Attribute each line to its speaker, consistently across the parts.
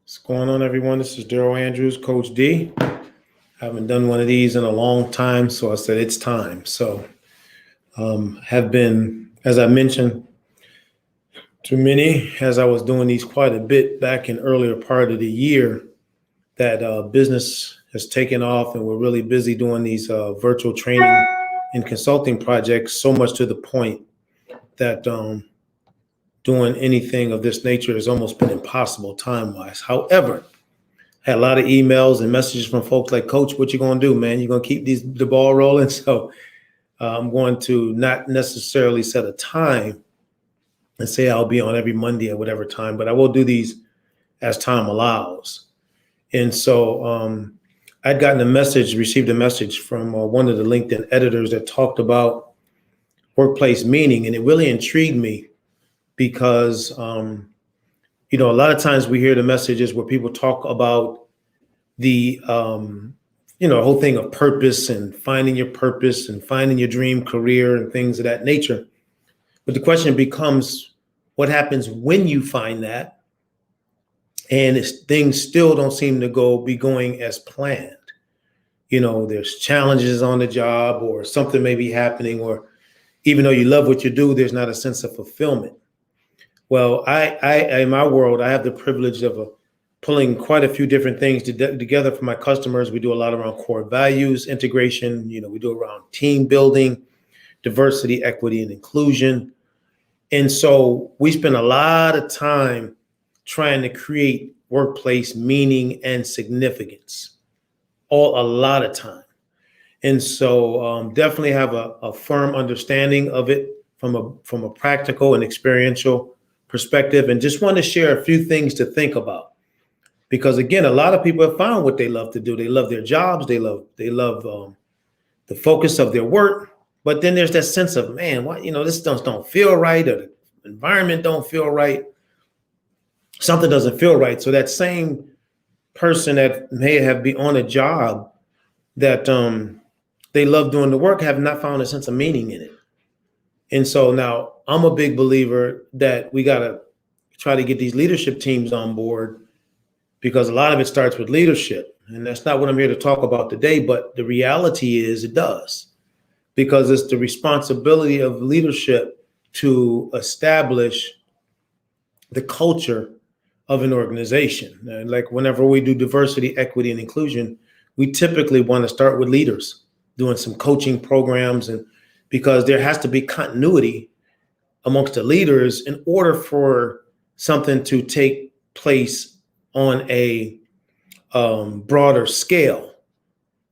Speaker 1: What's going on, everyone? This is Daryl Andrews, Coach D. I haven't done one of these in a long time, so I said it's time. Have been, as I mentioned to many, as I was doing these quite a bit back in earlier part of the year, that business has taken off, and we're really busy doing these virtual training and consulting projects. So much to the point that doing anything of this nature has almost been impossible time-wise. However, had a lot of emails and messages from folks like, Coach, what you gonna do, man? You gonna keep the ball rolling? So I'm going to not necessarily set a time and say I'll be on every Monday at whatever time, but I will do these as time allows. And so I'd received a message from one of the LinkedIn editors that talked about workplace meaning, and it really intrigued me because, a lot of times we hear the messages where people talk about the, whole thing of purpose and finding your purpose and finding your dream career and things of that nature. But the question becomes, what happens when you find that and things still don't seem to be going as planned? There's challenges on the job, or something may be happening, or even though you love what you do, there's not a sense of fulfillment. Well, I in my world, I have the privilege of pulling quite a few different things together for my customers. We do a lot around core values integration. We do around team building, diversity, equity, and inclusion. And so we spend a lot of time trying to create workplace meaning and significance, a lot of time. And so definitely have a firm understanding of it from a practical and experiential perspective, and just want to share a few things to think about. Because again, a lot of people have found what they love to do. They love their jobs. They love the focus of their work. But then there's that sense of, man, this don't feel right, or the environment don't feel right. Something doesn't feel right. So that same person that may have been on a job that they love doing the work have not found a sense of meaning in it. And so now I'm a big believer that we got to try to get these leadership teams on board, because a lot of it starts with leadership. And that's not what I'm here to talk about today, but the reality is it does, because it's the responsibility of leadership to establish the culture of an organization. And like whenever we do diversity, equity, and inclusion, we typically want to start with leaders doing some coaching programs, and because there has to be continuity amongst the leaders in order for something to take place on a broader scale.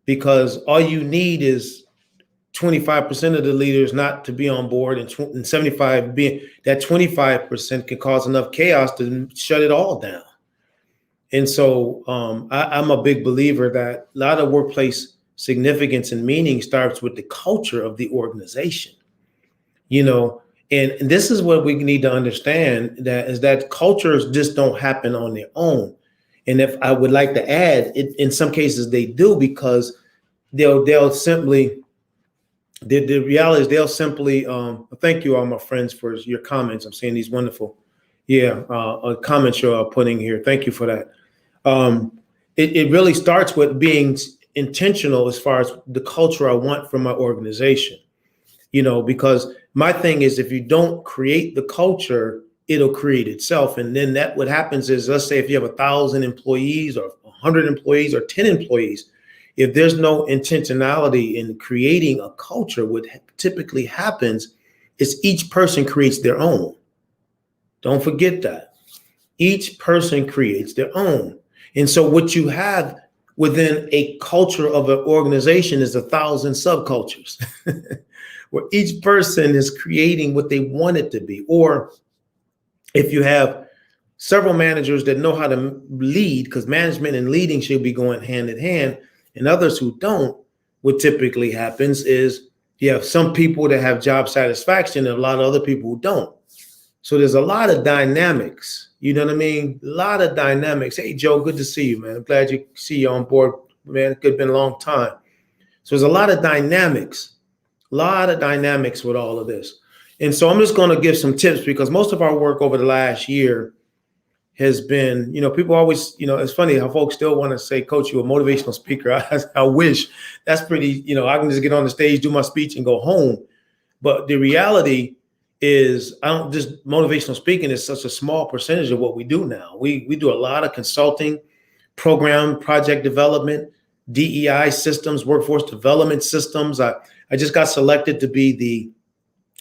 Speaker 1: Because all you need is 25% of the leaders not to be on board, and 75 being that 25% can cause enough chaos to shut it all down. And so I'm a big believer that a lot of workplace significance and meaning starts with the culture of the organization, and this is what we need to understand, that cultures just don't happen on their own. And if I would like to add, in some cases they do, because they'll simply, the reality is they'll simply, thank you all my friends for your comments. I'm seeing these wonderful, comments you're putting here. Thank you for that. It really starts with being intentional as far as the culture I want from my organization, because my thing is, if you don't create the culture, it'll create itself. And then what happens is, let's say if you have 1,000 employees or 100 employees or 10 employees, if there's no intentionality in creating a culture, what typically happens is each person creates their own. Don't forget that. Each person creates their own. And so what you have within a culture of an organization is 1,000 subcultures where each person is creating what they want it to be. Or if you have several managers that know how to lead, because management and leading should be going hand in hand, and others who don't, what typically happens is you have some people that have job satisfaction and a lot of other people who don't. So there's a lot of dynamics, you know what I mean? A lot of dynamics. Hey, Joe, good to see you, man. I'm glad you see you on board, man. It could have been a long time. So there's a lot of dynamics with all of this. And so I'm just going to give some tips, because most of our work over the last year has been, people always, it's funny how folks still want to say, Coach, you're a motivational speaker. I wish. That's pretty, I can just get on the stage, do my speech and go home. But the reality is just motivational speaking is such a small percentage of what we do now. We do a lot of consulting, program, project development, DEI systems, workforce development systems. I just got selected to be the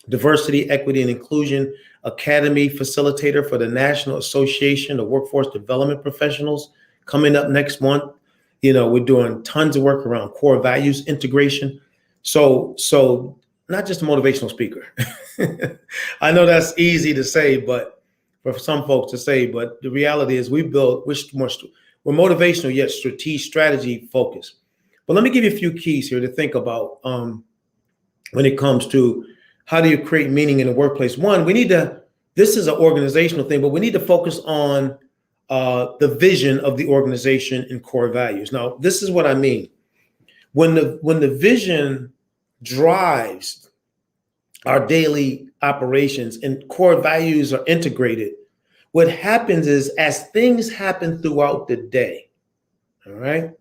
Speaker 1: Diversity, Equity, and Inclusion Academy facilitator for the National Association of Workforce Development Professionals coming up next month. We're doing tons of work around core values integration. So not just a motivational speaker. I know that's easy to say, but for some folks to say, but the reality is we're motivational yet strategy focused. But let me give you a few keys here to think about when it comes to how do you create meaning in the workplace. One, this is an organizational thing, but we need to focus on the vision of the organization and core values. Now, this is what I mean. When the vision drives our daily operations and core values are integrated, what happens is as things happen throughout the day, all right,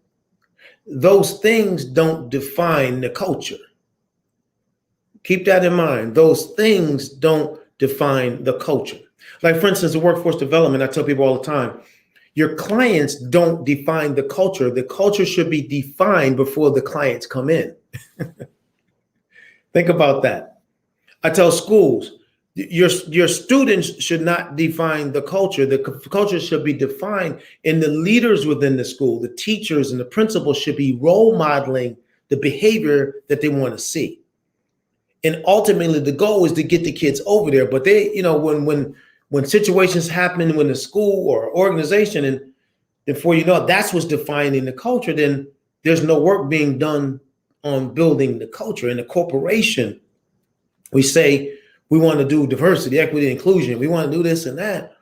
Speaker 1: those things don't define the culture. Keep that in mind. Those things don't define the culture. Like, for instance, the workforce development, I tell people all the time, your clients don't define the culture. The culture should be defined before the clients come in. Think about that. I tell schools, your students should not define the culture. The culture should be defined, and the leaders within the school, the teachers and the principals should be role modeling the behavior that they want to see. And ultimately, the goal is to get the kids over there. But they, when situations happen when the school or organization, and before you know it, that's what's defining the culture, then there's no work being done on building the culture. In a corporation, we say we want to do diversity, equity, and inclusion. We want to do this and that.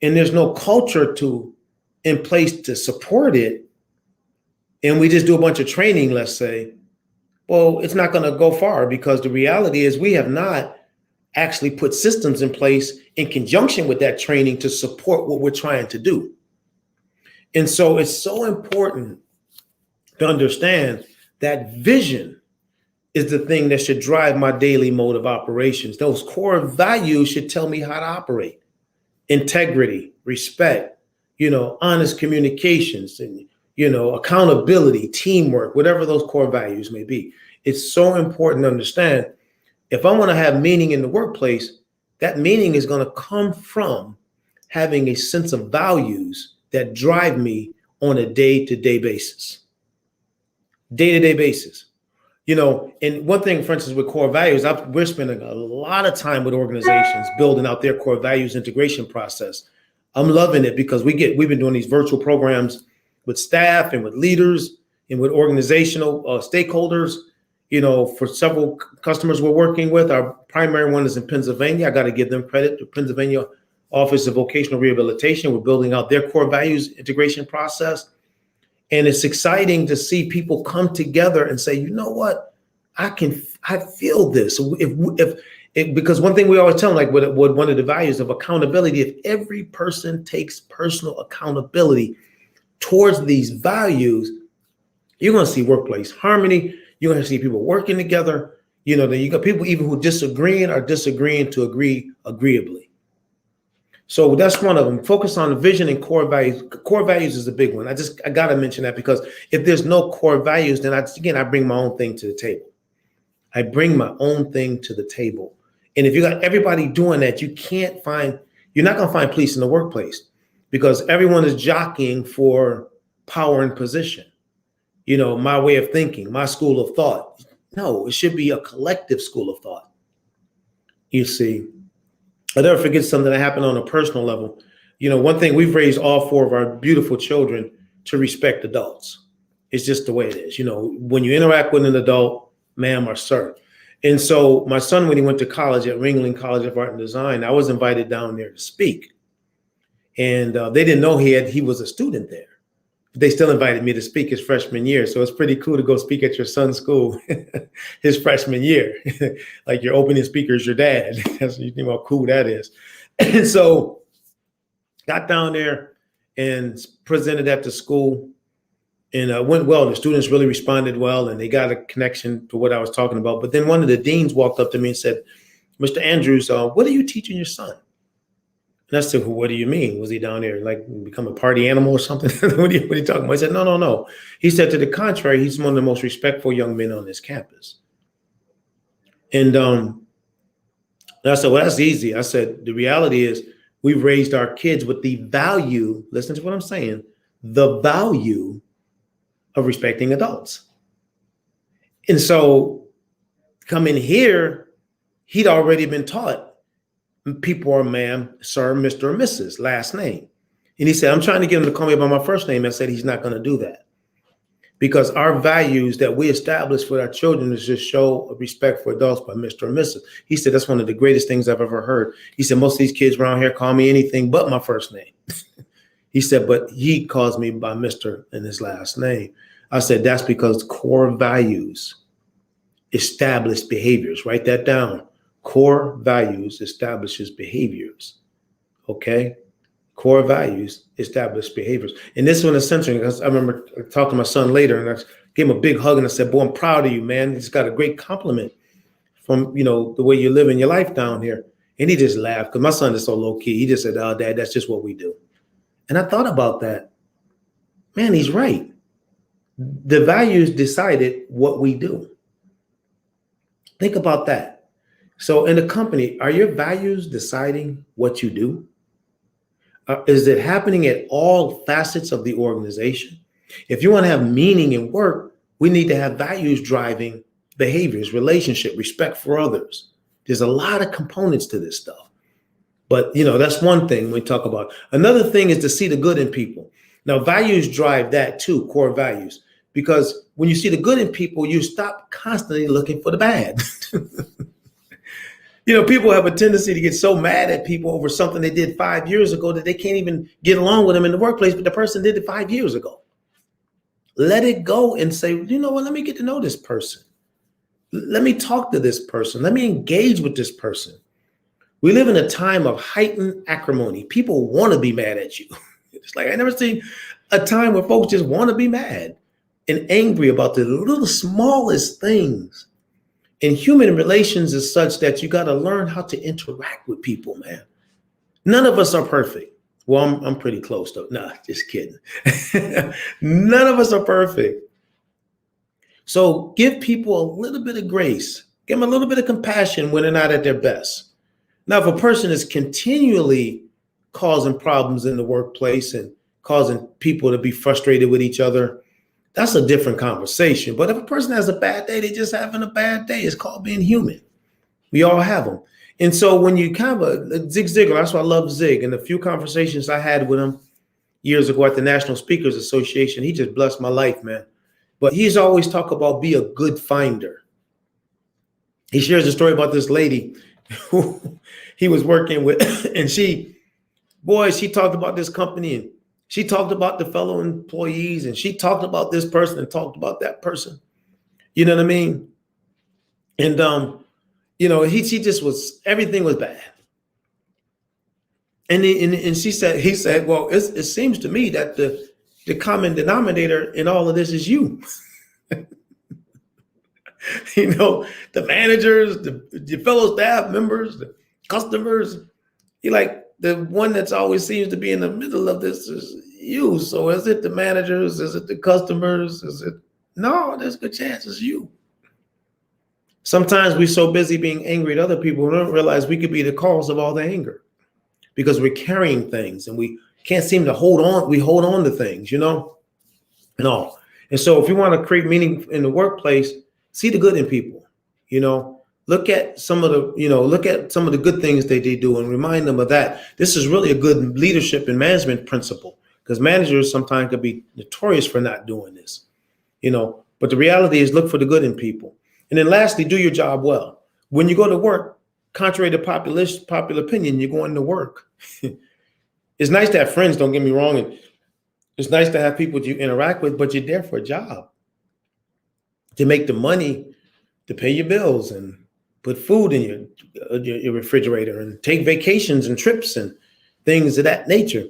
Speaker 1: And there's no culture in place to support it. And we just do a bunch of training, let's say. Well, it's not going to go far, because the reality is we have not actually put systems in place in conjunction with that training to support what we're trying to do. And so it's so important to understand that vision is the thing that should drive my daily mode of operations. Those core values should tell me how to operate. Integrity, respect, honest communications, and accountability, teamwork, whatever those core values may be. It's so important to understand, if I want to have meaning in the workplace, that meaning is going to come from having a sense of values that drive me on a day-to-day basis. Day-to-day basis. And one thing, for instance, with core values, we're spending a lot of time with organizations building out their core values integration process. I'm loving it because we've been doing these virtual programs with staff and with leaders and with organizational stakeholders, for several customers we're working with. Our primary one is in Pennsylvania. I got to give them credit. The Pennsylvania Office of Vocational Rehabilitation. We're building out their core values integration process. And it's exciting to see people come together and say, you know what, I feel this. Because one thing we always tell them, like what one of the values of accountability, if every person takes personal accountability towards these values, you're going to see workplace harmony. You're going to see people working together. Then you got people even who are disagreeing to agree agreeably. So that's one of them. Focus on the vision and core values. Core values is a big one. I got to mention that, because if there's no core values, then I bring my own thing to the table. I bring my own thing to the table. And if you got everybody doing that, you're not going to find peace in the workplace, because everyone is jockeying for power and position. My way of thinking, my school of thought. No, it should be a collective school of thought. You see, I'll never forget something that happened on a personal level. One thing, we've raised all 4 of our beautiful children to respect adults. It's just the way it is. When you interact with an adult, ma'am or sir. And so my son, when he went to college at Ringling College of Art and Design, I was invited down there to speak. And they didn't know he was a student there. They still invited me to speak his freshman year. So it's pretty cool to go speak at your son's school his freshman year. Like, your opening speaker is your dad. You know how cool that is. And so Got down there and presented at the school, and went well. The students really responded well, and they got a connection to what I was talking about. But then one of the deans walked up to me and said, "Mr. Andrews, what are you teaching your son?" And I said, "Well, what do you mean? Was he down there like become a party animal or something?" What are you talking about? He said, "No, no, no." He said, "To the contrary, he's one of the most respectful young men on this campus." And I said, "Well, that's easy." I said, "The reality is we've raised our kids with the value," listen to what I'm saying, "the value of respecting adults." And so coming here, he'd already been taught people are ma'am, sir, Mr. or Mrs. last name. And he said, "I'm trying to get him to call me by my first name." I said, "He's not going to do that, because our values that we establish for our children is just show respect for adults by Mr. or Mrs." He said, "That's one of the greatest things I've ever heard." He said, "Most of these kids around here call me anything but my first name." He said, "But he calls me by Mr. and his last name." I said, "That's because core values establish behaviors." Write that down. Core values establishes behaviors. Okay? Core values establish behaviors. And this one is centering, because I remember talking to my son later, and I gave him a big hug and I said, "Boy, I'm proud of you, man. It's got a great compliment from, the way you're living your life down here." And he just laughed, because my son is so low key. He just said, "Oh, Dad, that's just what we do." And I thought about that. Man, he's right. The values decided what we do. Think about that. So in the company, are your values deciding what you do? Is it happening at all facets of the organization? If you want to have meaning in work, we need to have values driving behaviors, relationship, respect for others. There's a lot of components to this stuff. But, that's one thing we talk about. Another thing is to see the good in people. Now, values drive that too, core values, because when you see the good in people, you stop constantly looking for the bad. People have a tendency to get so mad at people over something they did 5 years ago that they can't even get along with them in the workplace, but the person did it 5 years ago. Let it go and say, "You know what, let me get to know this person. Let me talk to this person. Let me engage with this person." We live in a time of heightened acrimony. People want to be mad at you. It's like I never seen a time where folks just want to be mad and angry about the little smallest things. And human relations is such that you got to learn how to interact with people, man. None of us are perfect. Well, I'm pretty close though. Nah, just kidding. None of us are perfect. So give people a little bit of grace. Give them a little bit of compassion when they're not at their best. Now, if a person is continually causing problems in the workplace and causing people to be frustrated with each other, that's a different conversation. But if a person has a bad day, they're just having a bad day. It's called being human. We all have them. And so when you Zig Ziglar, that's why I love Zig. And the few conversations I had with him years ago at the National Speakers Association, he just blessed my life, man. But he's always talk about be a good finder. He shares a story about this lady who he was working with, and she talked about this company, and she talked about the fellow employees, and she talked about this person and talked about that person. You know what I mean? And she just was, everything was bad. And he said, "Well, it seems to me that the common denominator in all of this is you." The managers, the fellow staff members, the customers. He like, the one that's always seems to be in the middle of this is you. So is it the managers? Is it the customers? No, there's a good chance it's you. Sometimes we're so busy being angry at other people, we don't realize we could be the cause of all the anger, because we're carrying things and we can't seem to hold on. We hold on to things, No. And so if you want to create meaning in the workplace, see the good in people, look at some of the good things they do and remind them of that. This is really a good leadership and management principle, because managers sometimes can be notorious for not doing this, but the reality is look for the good in people. And then lastly, do your job well. When you go to work, contrary to popular opinion, you're going to work. It's nice to have friends, don't get me wrong. And it's nice to have people you interact with, but you're there for a job, to make the money, to pay your bills and put food in your refrigerator and take vacations and trips and things of that nature.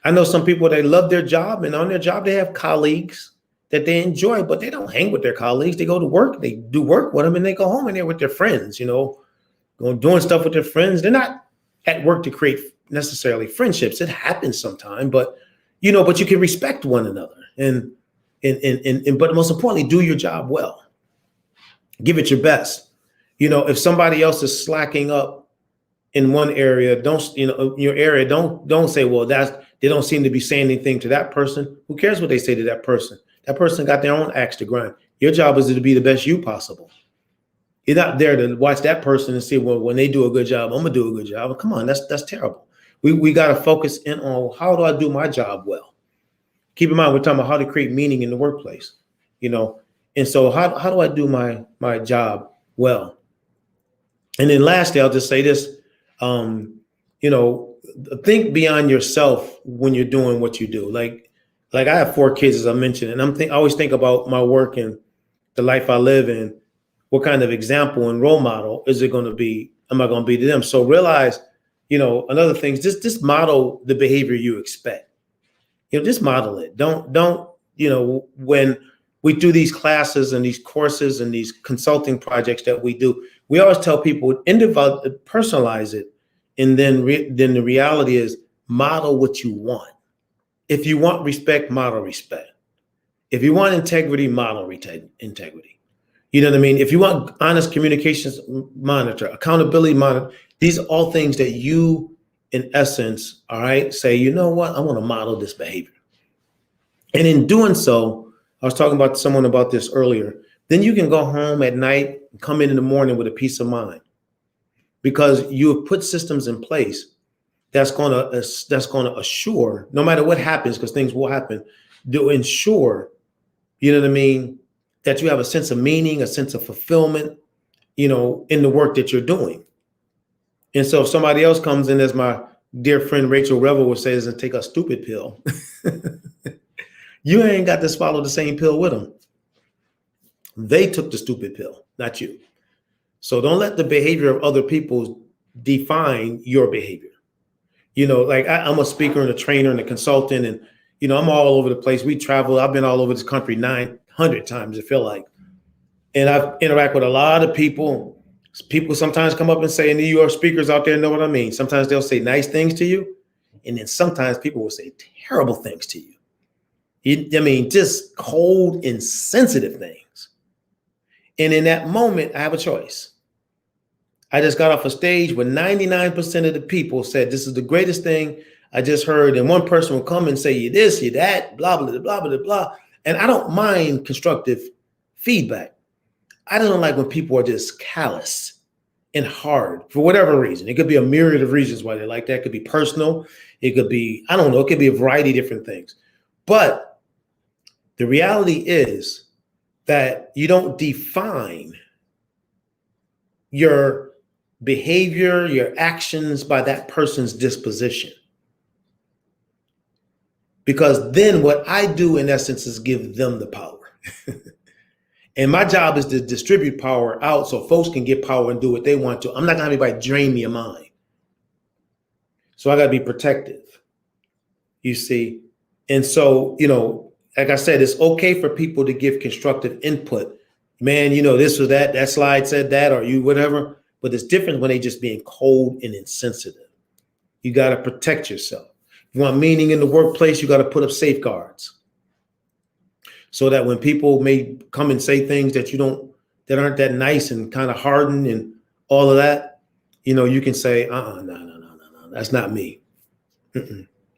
Speaker 1: I know some people, they love their job, and on their job, they have colleagues that they enjoy, but they don't hang with their colleagues. They go to work, they do work with them, and they go home and they're with their friends, doing stuff with their friends. They're not at work to create necessarily friendships. It happens sometime, but but you can respect one another, and but most importantly, do your job well. Give it your best. If somebody else is slacking up in one area, your area, don't say, well, they don't seem to be saying anything to that person. Who cares what they say to that person? That person got their own axe to grind. Your job is to be the best you possible. You're not there to watch that person and say, well, when they do a good job, I'm gonna do a good job. Come on, that's terrible. We got to focus in on, how do I do my job well? Keep in mind, we're talking about how to create meaning in the workplace, And so how do I do my job well? And then lastly, I'll just say this, think beyond yourself when you're doing what you do. Like I have 4 kids, as I mentioned, and I always think about my work and the life I live in. What kind of example and role model is it going to be? Am I going to be to them? So realize, another thing is just model the behavior you expect. Just model it. Don't, when we do these classes and these courses and these consulting projects that we do, we always tell people, personalize it. And then the reality is, model what you want. If you want respect, model respect. If you want integrity, model integrity. You know what I mean? If you want honest communications, monitor, accountability, monitor. These are all things that you, in essence, all right, say, you know what? I want to model this behavior. And in doing so, I was talking about someone about this earlier. Then you can go home at night and come in the morning with a peace of mind, because you have put systems in place that's going to assure, no matter what happens, because things will happen, to ensure, you know what I mean, that you have a sense of meaning, a sense of fulfillment, in the work that you're doing. And so if somebody else comes in, as my dear friend Rachel Revel would say, and take a stupid pill, you ain't got to swallow the same pill with them. They took the stupid pill, not you. So don't let the behavior of other people define your behavior. Like I'm a speaker and a trainer and a consultant, and, I'm all over the place. We travel. I've been all over this country 900 times, I feel like. And I've interacted with a lot of people. People sometimes come up and say, and New York speakers out there know what I mean. Sometimes they'll say nice things to you. And then sometimes people will say terrible things to you. Just cold, insensitive things. And in that moment, I have a choice. I just got off a stage where 99% of the people said, this is the greatest thing I just heard. And one person will come and say, you this, you that, blah, blah, blah, blah, blah, blah. And I don't mind constructive feedback. I don't like when people are just callous and hard for whatever reason. It could be a myriad of reasons why they're like that. It could be personal. It could be, I don't know, it could be a variety of different things. But the reality is that you don't define your behavior, your actions by that person's disposition. Because then what I do, in essence, is give them the power. And my job is to distribute power out so folks can get power and do what they want to. I'm not going to have anybody drain me of mine. So I got to be protective, you see. And so, like I said, it's okay for people to give constructive input. Man, this or that slide said that, or you whatever. But it's different when they just being cold and insensitive. You got to protect yourself. If you want meaning in the workplace, you got to put up safeguards. So that when people may come and say things that that aren't that nice and kind of hardened and all of that, you can say, no, that's not me.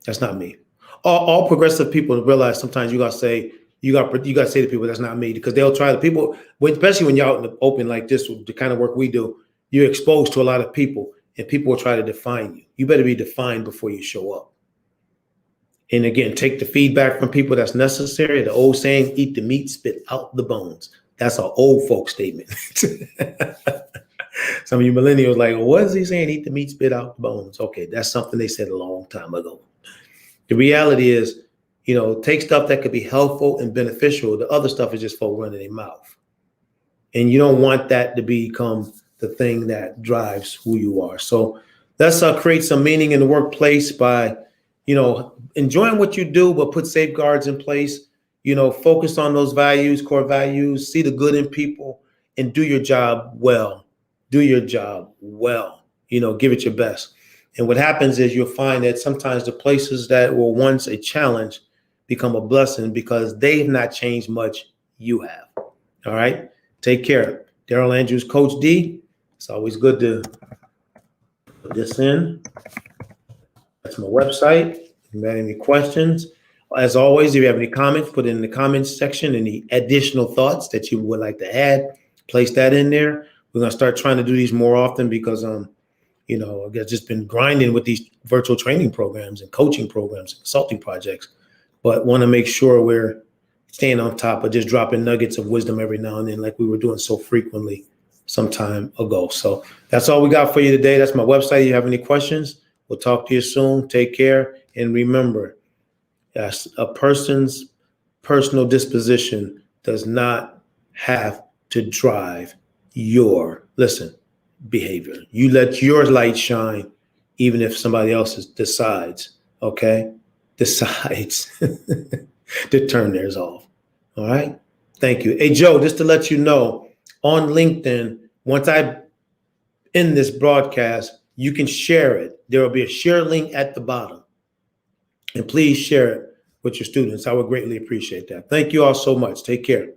Speaker 1: That's not me. All progressive people realize sometimes you got to say to people, that's not me, because they'll try to people, especially when you're out in the open like this, the kind of work we do, you're exposed to a lot of people and people will try to define you. You better be defined before you show up. And again, take the feedback from people that's necessary. The old saying, eat the meat, spit out the bones. That's an old folk statement. Some of you millennials like, well, what is he saying? Eat the meat, spit out the bones. Okay, that's something they said a long time ago. The reality is, take stuff that could be helpful and beneficial. The other stuff is just folk running their mouth. And you don't want that to become the thing that drives who you are. So let's create some meaning in the workplace by, enjoying what you do, but put safeguards in place. Focus on those values, core values, see the good in people, and do your job well. Do your job well. Give it your best. And what happens is you'll find that sometimes the places that were once a challenge become a blessing because they've not changed much. You have. All right. Take care. Daryl Andrews, Coach D. It's always good to put this in. That's my website. If you have any questions, as always, if you have any comments, put it in the comments section. Any additional thoughts that you would like to add, place that in there. We're going to start trying to do these more often because, I've just been grinding with these virtual training programs and coaching programs, and consulting projects, but want to make sure we're staying on top of just dropping nuggets of wisdom every now and then, like we were doing so frequently some time ago. So that's all we got for you today. That's my website. If you have any questions, we'll talk to you soon. Take care. And remember, yes, a person's personal disposition does not have to drive your, behavior. You let your light shine, even if somebody else decides to turn theirs off. All right. Thank you. Hey, Joe, just to let you know, on LinkedIn, once I end this broadcast, you can share it. There will be a share link at the bottom. And please share it with your students. I would greatly appreciate that. Thank you all so much. Take care.